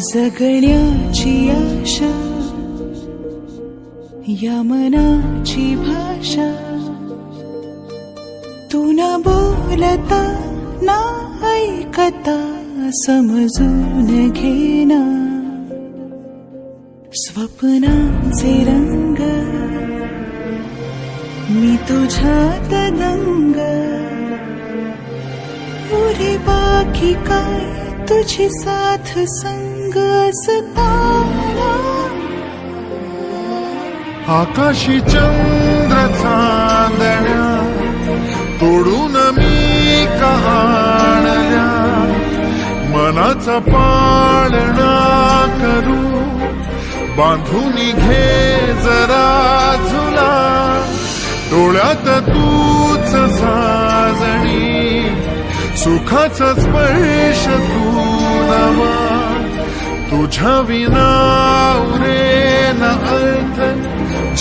जगण्याची आशा या मनाची भाषा तू न बोलता ना ऐकता समजून घेना स्वप्नांचे रंग मी तुझ्यात दंग पुरे बाकी काय तुझी साथ संग असताना आकाशी चंद्र चांदण्या तोडून मी कहाणल्या मनाचा पाळणा करू बांधून घे जरा झुला डोळ्यात तूच साजणी सुखाचा स्पर्श तू नवा तुझ्या विना उरेन अर्थ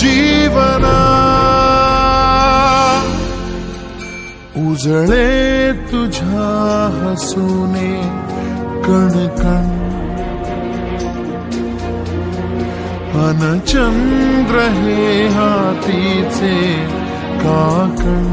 जीवना उजळे तुझ्या हसूने कणकण अन चंद्र हे हातीचे काकण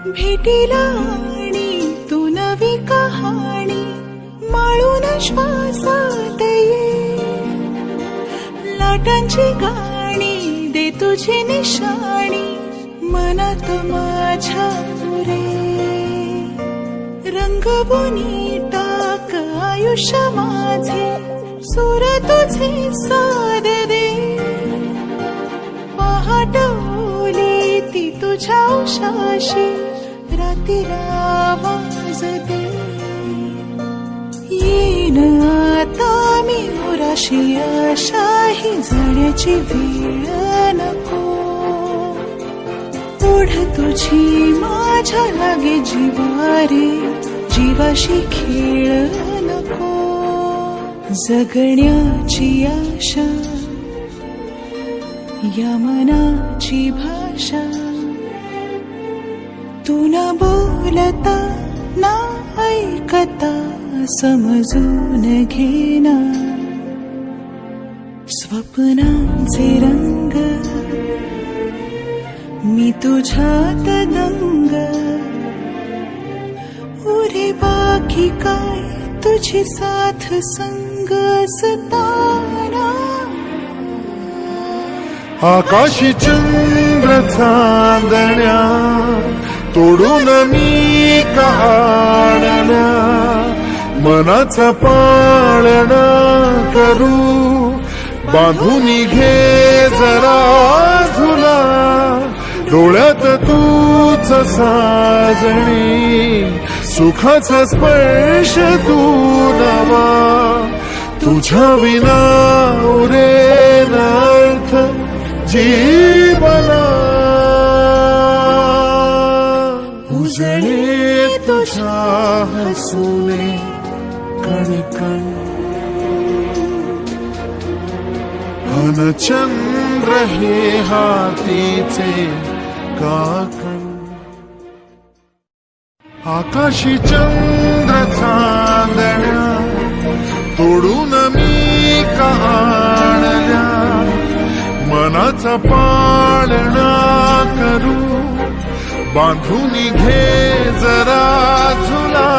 भेटीला आणि तू नवी कहाणी माळून श्वासात ये लाटांची गाणी दे तुझी निशाणी मनात माझ्या रे रंगवूनी टाक आयुष्य माझे सूर तुझे साद दे पहाट ओली ती तुझ्या उशाशी रातीला आवाज दे येईन आता मी उराशी आशाही जाण्याची वेळ नको ओढ तुझी माझ्या लागे जीवारे जीवाशी खेळ नको जगण्याची आशा या मनाची भाषा तू न बोलता ना ऐकता समजून घेना स्वप्नांचे रंग मी तुझ्यात दंग उरे बाकी काय तुझी साथ संग असताना आकाशी चंद्र चांदण्या तोडून मी कहाणल्या मनाचा पाळणा करू बांधून घे जरा झुला डोळ्यात तूच साजणी सुखाचा स्पर्श तू नवा तुझ्या विना उरेन अर्थ जीवना उजळे तुझ्या हसूने कणकण अन चंद्र हे हातीचे काकण आकाशी चंद्र चांदण्या तोडून मी कहाणल्या मनाचा पाळणा करू बांधून घे जरा झुला